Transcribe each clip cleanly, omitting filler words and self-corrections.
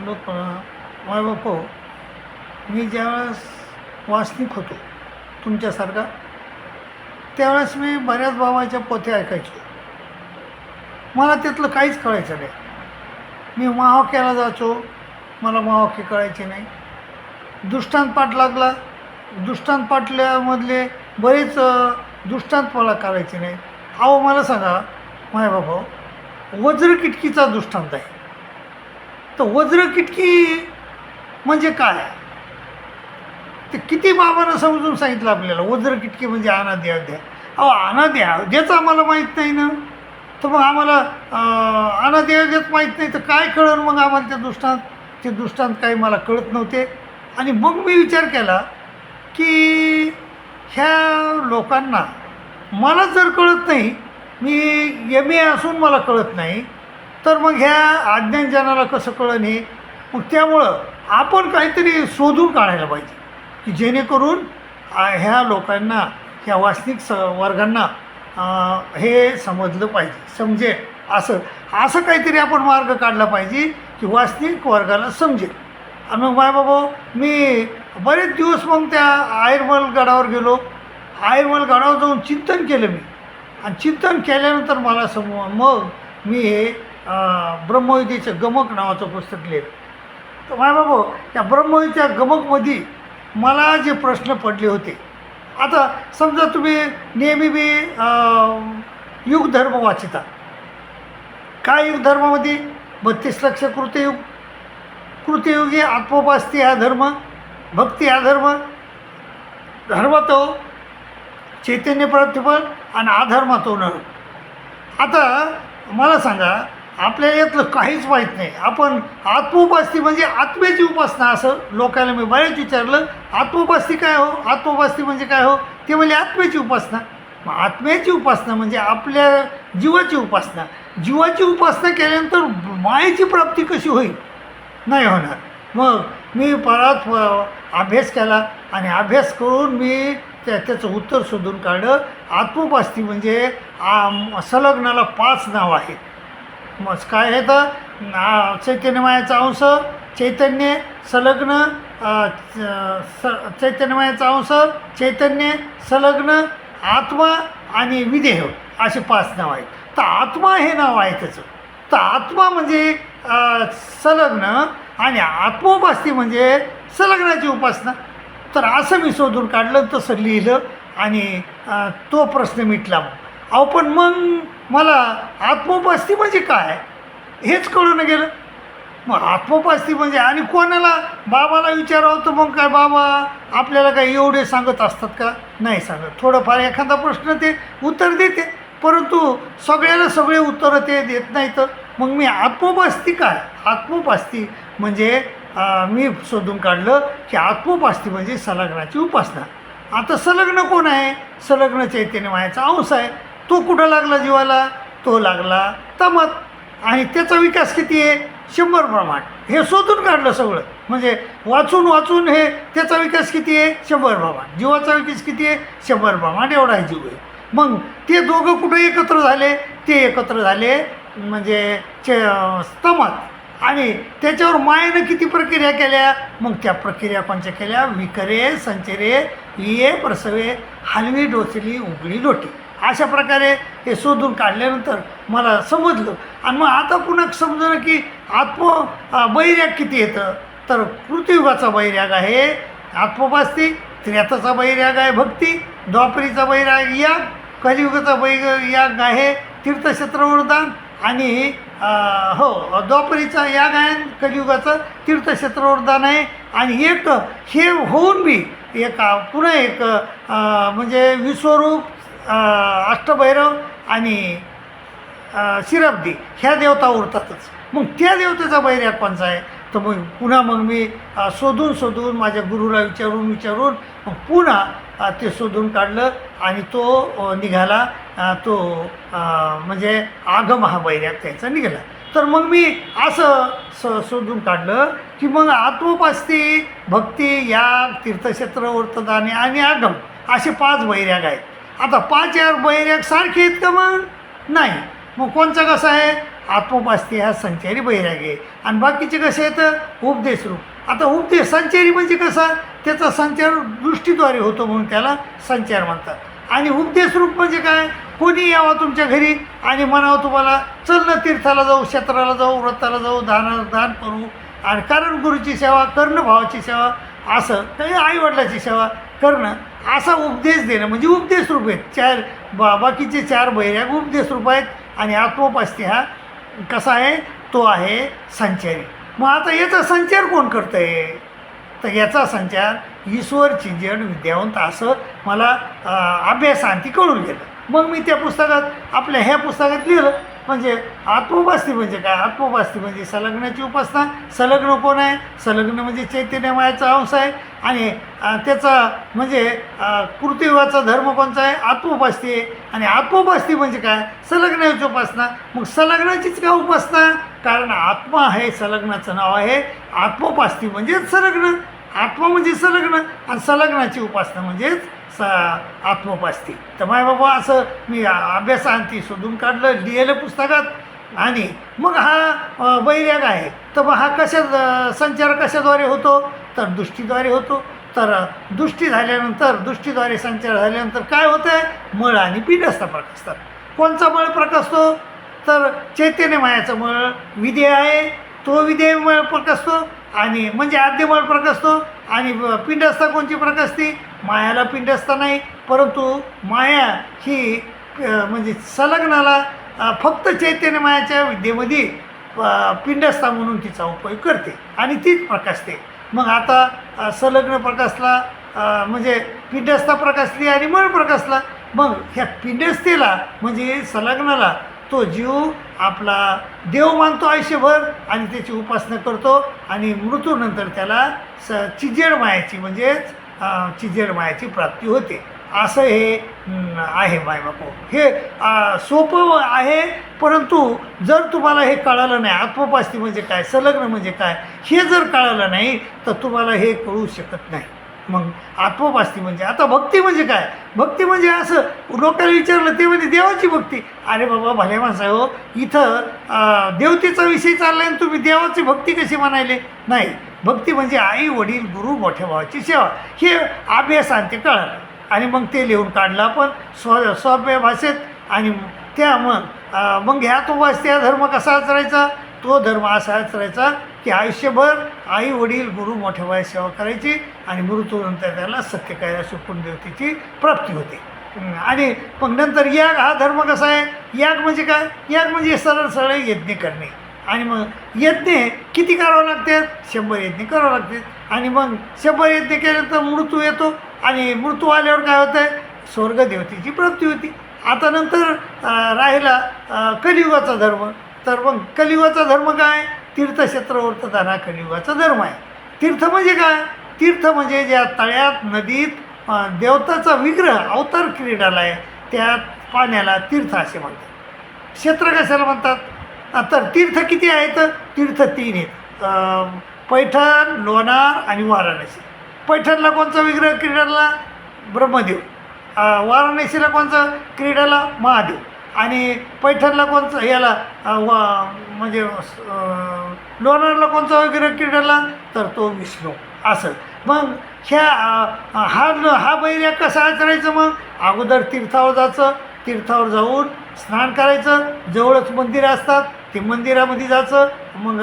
लोक मायबाप हो, मी ज्यावेळेस वाचनिक होतो तुमच्यासारखा, त्यावेळेस मी बऱ्याच बाबाच्या पोथ्या ऐकायचो. मला त्यातलं काहीच कळायचं नाही. मी महावाक्याला जायचो, मला महावाक्य कळायचे नाही. दृष्टांत पाठ लागला, दृष्टांत पाठल्यामधले बरेच दृष्टांत मला करायचे नाही. अहो मला सांगा मायबाबा, वज्रकिटकीचा दृष्टांत आहे, तर वज्रकिटकी म्हणजे काय? ते किती बाबांना समजून सांगितलं आपल्याला वज्रकिटकी म्हणजे अनादी अध्याय. अहो अनादी अध्यायच आम्हाला माहीत नाही ना, तर मग आम्हाला अनादी अध्यायच माहीत नाही तर काय कळलं मग आम्हाला ते दृष्टांत काही मला कळत नव्हते. आणि मग मी विचार केला की ह्या लोकांना मला जर कळत नाही, मी MA असून मला कळत नाही, तर मग ह्या अज्ञानजनाला कसं कळन हे? मग त्यामुळं आपण काहीतरी शोधून काढायला पाहिजे की जेणेकरून ह्या लोकांना, ह्या वाचनिक वर्गांना हे समजलं पाहिजे, समजेल असं काहीतरी आपण मार्ग काढला पाहिजे की वाचनिक वर्गाला समजेल. आणि मग बाबा मी बरेच दिवस मग त्या आयर्मल गडावर गेलो. आयर्मल गडावर जाऊन चिंतन केलं मी, आणि चिंतन केल्यानंतर मला मग मी हे ब्रह्मविद्येचं गमक नावाचं पुस्तक लिहिलं. तर बाबा त्या ब्रह्मविद्येच्या गमकमध्ये मला जे प्रश्न पडले होते, आता समजा तुम्ही नेहमी बी युगधर्म वाचिता. काय युगधर्मामध्ये 32 लक्ष कृतयुग, कृतयुगी आत्मोपास्ती हा धर्म, भक्ती हा धर्म, धर्म तो चैतन्य प्रतिफल आणि अधर्मातो नर. आता मला सांगा, आपल्याला यातलं काहीच माहीत नाही. आपण आत्मोपास्ती म्हणजे आत्म्याची उपासना, असं लोकांना मी बरेच विचारलं, आत्मोपास्ती काय हो, आत्मोपास्ती म्हणजे काय हो? ते म्हणजे आत्म्याची उपासना. मग आत्म्याची उपासना म्हणजे आपल्या जीवाची उपासना. जीवाची उपासना केल्यानंतर मायेची प्राप्ती कशी होईल? नाही होणार. मग मी परत अभ्यास केला, आणि अभ्यास करून मी त्याचं उत्तर शोधून काढलं. आत्मोपास्ती म्हणजे संलग्नाला 5 नाव आहेत. मग काय आहे तर चैतन्यमयाचा अंश, चैतन्य, संलग्न, चैतन्यमयाचा अंश, चैतन्य, संलग्न, आत्मा आणि विदेह, असे 5 नाव आहेत. तर आत्मा हे नाव आहे त्याचं. तर आत्मा म्हणजे संलग्न, आणि आत्मोपास्ती म्हणजे संलग्नाची उपासना. तर असं मी शोधून काढलं, तसं लिहिलं, आणि तो प्रश्न मिटला. अहो पण मग मला आत्मोपास्ती म्हणजे काय हेच कळून गेलं. मग आत्मोपास्ती म्हणजे, आणि कोणाला बाबाला विचारावं तर मग काय बाबा आपल्याला काय एवढे सांगत असतात का? नाही सांगत. थोडंफार एखादा प्रश्न ते उत्तर देते, परंतु सगळ्याला सगळे उत्तरं ते देत नाही. तर मग मी आत्मोपास्ती काय? आत्मोपास्ती म्हणजे मी शोधून काढलं की आत्मोपास्ती म्हणजे संलग्नाची उपासना. आता संलग्न कोण आहे? संलग्न चैतन्यमयाचा अंश आहे. तो कुठं लागला जीवाला? तो लागला तमत. आणि त्याचा विकास किती आहे? 100 प्रमाण. हे शोधून काढलं सगळं, म्हणजे वाचून हे त्याचा विकास किती आहे? 100 प्रमाण. जीवाचा विकास किती आहे? 100 प्रमाण. एवढा आहे जीव आहे. मग ते दोघं कुठं एकत्र झाले? ते एकत्र झाले म्हणजे स्तमात. आणि त्याच्यावर मायेनं किती प्रक्रिया केल्या? मग त्या प्रक्रिया कोणत्या केल्या? विकरे, संचरे, विये, प्रसवे, हलवी, डोचली, उघडी, लोटी. अशा प्रकारे हे शोधून काढल्यानंतर मला समजलं. आणि मग आता पुन्हा समजलं की बैराग किती येतं? तर कृतयुगाचा बैराग आहे आत्मोपास्ती, त्रेताचा बैराग आहे भक्ती, द्वापरीचा बैराग याग, कलियुगाचा याग आहे तीर्थक्षेत्रवरदान, आणि द्वापरीचा याग आहे, कलियुगाचं तीर्थक्षेत्रवरदान आहे. आणि एक हे होऊन बी पुन्हा एक म्हणजे विश्वरूप, अष्टभैरव आणि शिरब्दी ह्या देवता उरतातच. मग त्या देवतेचा बैराग कोणचा आहे? तर मग पुन्हा मी शोधून माझ्या गुरुला विचारून मग पुन्हा ते शोधून काढलं, आणि तो निघाला. तो म्हणजे आगम हा बैराग त्याचा निघाला. तर मग मी असं शोधून काढलं की मग आत्मोपास्ती, भक्ती, याग, तीर्थक्षेत्र, वृत्तदाने आणि आगम असे 5 बैराग आहेत. आता 5 बैराग सारखे आहेत का? मग नाही. मग कोणचा कसा आहे? आत्मोपास्ती हा संचारी बैराग आहे. आणि बाकीचे कसे आहेत उपदेशरूप. आता उपदेश संचारी म्हणजे कसा, त्याचा संचार दृष्टीद्वारे होतो म्हणून त्याला संचार म्हणतात. आणि उपदेशरूप म्हणजे काय, कोणी यावा तुमच्या घरी आणि म्हणावं तुम्हाला चल ना तीर्थाला जाऊ, क्षेत्राला जाऊ, व्रताला जाऊ, दान करू. आणि कारण गुरुची सेवा करणं, भावाची सेवा, असं काही आईवडिलाची सेवा करणं, असा उपदेश देणं म्हणजे उपदेश रूप आहेत. बाकीचे 4 बैराग उपदेश रूप आहेत. आणि आत्मोपास्ती हा कसा आहे, तो आहे संचारी. मग आता याचा संचार कोण करतं आहे, तर याचा संचार ईश्वर चिंजड विद्यावंत असं मला अभ्यासांती कळून गेलं. मग मी त्या पुस्तकात, आपल्या ह्या पुस्तकात लिहिलं. म्हणजे आत्मोपास्ती म्हणजे काय, आत्मोपास्ती म्हणजे संलग्नाची उपासना. संलग्न कोण आहे, संलग्न म्हणजे चैतन्यमयाचा अंश आहे. आणि त्याचा म्हणजे कृतीयुगाचा धर्म कोणचा आहे, आत्मोपास्ती आहे. आणि आत्मोपास्ती म्हणजे काय, संलग्नाची उपासना. मग संलग्नाचीच का उपासना, कारण आत्मा आहे संलग्नाचं नाव आहे. आत्मोपास्ती म्हणजेच संलग्न, आत्मा म्हणजे संलग्न, आणि संलग्नाची उपासना म्हणजेच आत्मोपास्ती. तर माय बाबा असं मी अभ्यासांती शोधून काढलं, लिहिलं पुस्तकात. आणि मग हा बैराग आहे, तर मग हा संचार कशाद्वारे होतो, तर दृष्टीद्वारे होतो. तर दृष्टीद्वारे संचार झाल्यानंतर काय होतं आहे, मळ आणि पिंडस्थ प्रकाशतात. कोणचा मळ प्रकाशतो, तर चैतन्यमयाचा मळ विधेय आहे, तो विधेय मळ प्रकाशतो. आणि म्हणजे आद्यमळ प्रकाशतो. आणि पिंडस्था कोणची प्रकाशते, मायाला पिंडस्था नाही, परंतु माया ही म्हणजे संलग्नाला फक्त चैतन्यमयाच्या विद्येमध्ये पिंडस्था म्हणून तिचा उपयोग करते आणि तीच प्रकाशते. मग आता संलग्न प्रकाशला म्हणजे पिंडस्था प्रकाशली आणि मळ प्रकाशला. मग ह्या पिंडस्थेला म्हणजे संलग्नाला तो जीव आपला देव मानतो आयुष्यभर आणि त्याची उपासना करतो. आणि मृत्यूनंतर त्याला चिजेड मायाची म्हणजेच चिजेड मायाची प्राप्ती होते. असं हे आहे मायबापू. हे सोपं आहे, परंतु जर तुम्हाला हे कळालं नाही, आत्मोपास्ती म्हणजे काय, संलग्न म्हणजे काय, हे जर कळालं नाही तर तुम्हाला हे कळू शकत नाही. मग आत्मोपास्ती म्हणजे, आता भक्ती म्हणजे काय, भक्ती म्हणजे असं लोकांना विचारलं ते म्हणजे देवाची भक्ती. अरे बाबा भल्या माणसा हो, इथं देवतेचा विषय चालला आणि तुम्ही देवाची भक्ती कशी म्हणायले, नाही. भक्ती म्हणजे आई वडील गुरु मोठ्या भावाची सेवा, हे अभ्यासांती कळालं. आणि मग ते लिहून काढलं आपण स्वाभ्य भाषेत. आणि मग ह्या तो वाचत्या धर्म कसा आचरायचा, तो धर्म असा आचरायचा की आयुष्यभर आई वडील गुरु मोठ्या भावाची सेवा करायची आणि मृत्यूनंतर त्याला सत्य कैलास पुण्यदेवतेची प्राप्ती होते. आणि मग नंतर याग हा धर्म कसा आहे, याग म्हणजे काय, याग म्हणजे सरळ यज्ञ करणे. आणि मग यज्ञ किती करावं लागतात, 100 यज्ञ करावं लागतात. आणि मग 100 यज्ञ केल्यानंतर मृत्यू येतो. आणि मृत्यू आल्यावर काय होतं आहे, स्वर्गदेवतेची प्राप्ती होती. आता नंतर राहिला कलियुगाचा धर्म. तर मग कलियुगाचा धर्म काय, तीर्थक्षेत्र वर्तदान हा कलियुगाचा धर्म आहे. तीर्थ म्हणजे काय, तीर्थ म्हणजे ज्या तळ्यात नदीत देवताचा विग्रह अवतार क्रीडाला आहे त्या पाण्याला तीर्थ असे म्हणतात. क्षेत्र कशाला म्हणतात, तर तीर्थ किती आहेत, तीर्थ 3 आहेत, पैठण, लोणार आणि वाराणसी. पैठणला कोणचा विग्रह क्रीडाला, ब्रह्मदेव. वाराणसीला कोणचा क्रीडाला, महादेव. आणि पैठणला कोणचा याला म्हणजे लोणारला कोणचा विग्रह क्रीडाला, तर तो विष्णू. असं मग हा बैराग कसा आचरायचं, मग अगोदर तीर्थावर जायचं, तीर्थावर जाऊन स्नान करायचं, जवळच मंदिरं असतात ते मंदिरामध्ये जायचं. मग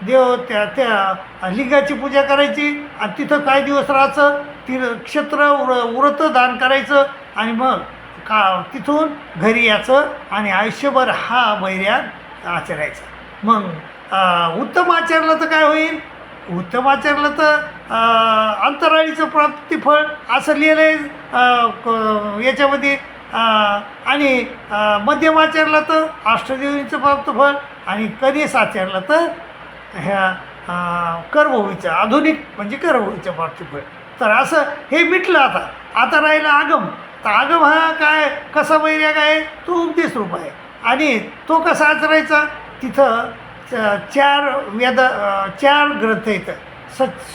देव त्या लिंगाची पूजा करायची आणि तिथं काही दिवस राहायचं, क्षेत्र व्रत दान करायचं. आणि मग तिथून घरी यायचं आणि आयुष्यभर हा बैराग आचरायचा. मग उत्तम आचरलं तर काय होईल, उत्तम आचरलं तर अंतराळीचं प्राप्तिफळ असं लिहिलं आहे याच्यामध्ये. आणि मध्यम आचरलं तर अष्टदेवीचं प्राप्तफळ. आणि कधीच आचरलं तर ह्या कर्मभूमीचं, आधुनिक म्हणजे कर्मभूमीचं प्राप्तिफळ. तर असं हे मिटलं. आता राहिलं आगम. तर आगम हा काय, कसा बैराग आहे, तो उपदेश रूप आहे. आणि तो कसा आचरायचा, तिथं 4 ग्रंथ येतं,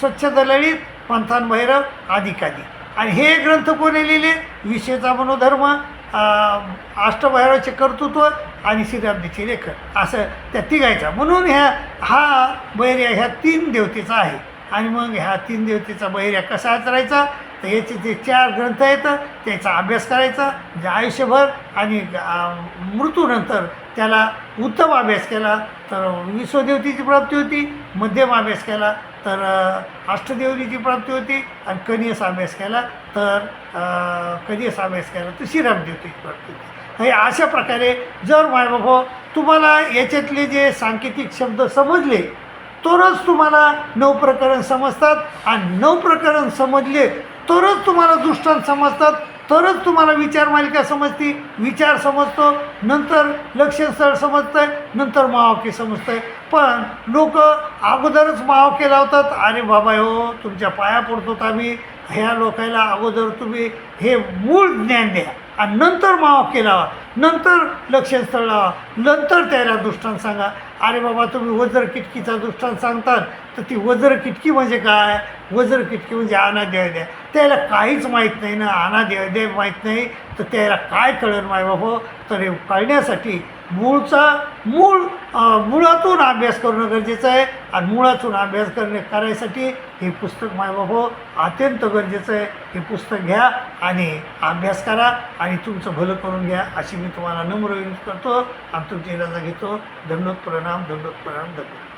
स्वच्छद ललित, पंथान भैरव, आदिकादी. आणि हे ग्रंथ कोणी लिहिले, विषयचा मनोधर्म, अष्टभैरवाचे कर्तृत्व आणि श्रीरामजीचे लेखन असं त्या तिघायचा. म्हणून हा बहिर्या ह्या 3 देवतेचा आहे. आणि मग ह्या 3 देवतेचा बहिर्या कसा आचरायचा, तर याचे जे 4 ग्रंथ आहेत त्याचा अभ्यास करायचा म्हणजे आयुष्यभर. आणि मृत्यूनंतर त्याला उत्तम अभ्यास केला तर विश्वदेवतेची प्राप्ती होती, मध्यम अभ्यास केला तर अष्टदेवतेची प्राप्ती होती, आणि कनियस अभ्यास केला तर श्रीरामदेवतेची प्राप्ती होती. हे अशा प्रकारे जर मायबाबा तुम्हाला याच्यातले जे सांकेतिक शब्द समजले तरच तुम्हाला 9 प्रकरण समजतात, आणि 9 प्रकरण समजले तरच तुम्हाला दृष्टांत समजतात, तरच तुम्हाला विचार मालिका समजते, विचार समजतो, नंतर लक्षणस्थळ समजतं, नंतर महावाक्य समजतं. पण लोक अगोदरच महावाक्य लावतात. अरे बाबा हो, तुमच्या पाया पडतो आम्ही, ह्या लोकांना अगोदर तुम्ही हे मूळ ज्ञान द्या आणि नंतर महावाक्य लावा, नंतर लक्षणस्थळ लावा, नंतर त्याला दृष्टांत सांगा. अरे बाबा, तुम्ही वज्र किटकीचा दृष्टांत सांगतात, तर ती वज्र किटकी म्हणजे काय? वज्र किटकी म्हणजे अनाद्याद्या, त्याला काहीच माहीत नाही ना, अनाद्याद्या माहीत नाही, तर त्याला काय कळेल मायबाबा? तर हे कळण्यासाठी मुळातून अभ्यास करणं गरजेचं आहे. आणि मुळातून अभ्यास करायसाठी हे पुस्तक मायबाबा अत्यंत गरजेचं आहे. हे पुस्तक घ्या आणि अभ्यास करा आणि तुमचं भलं करून घ्या, अशी मी तुम्हाला नम्र विनंती करतो आणि तुमची रजा घेतो. दंडोत प्रणाम, दंडोत प्रणाम, दंडोत.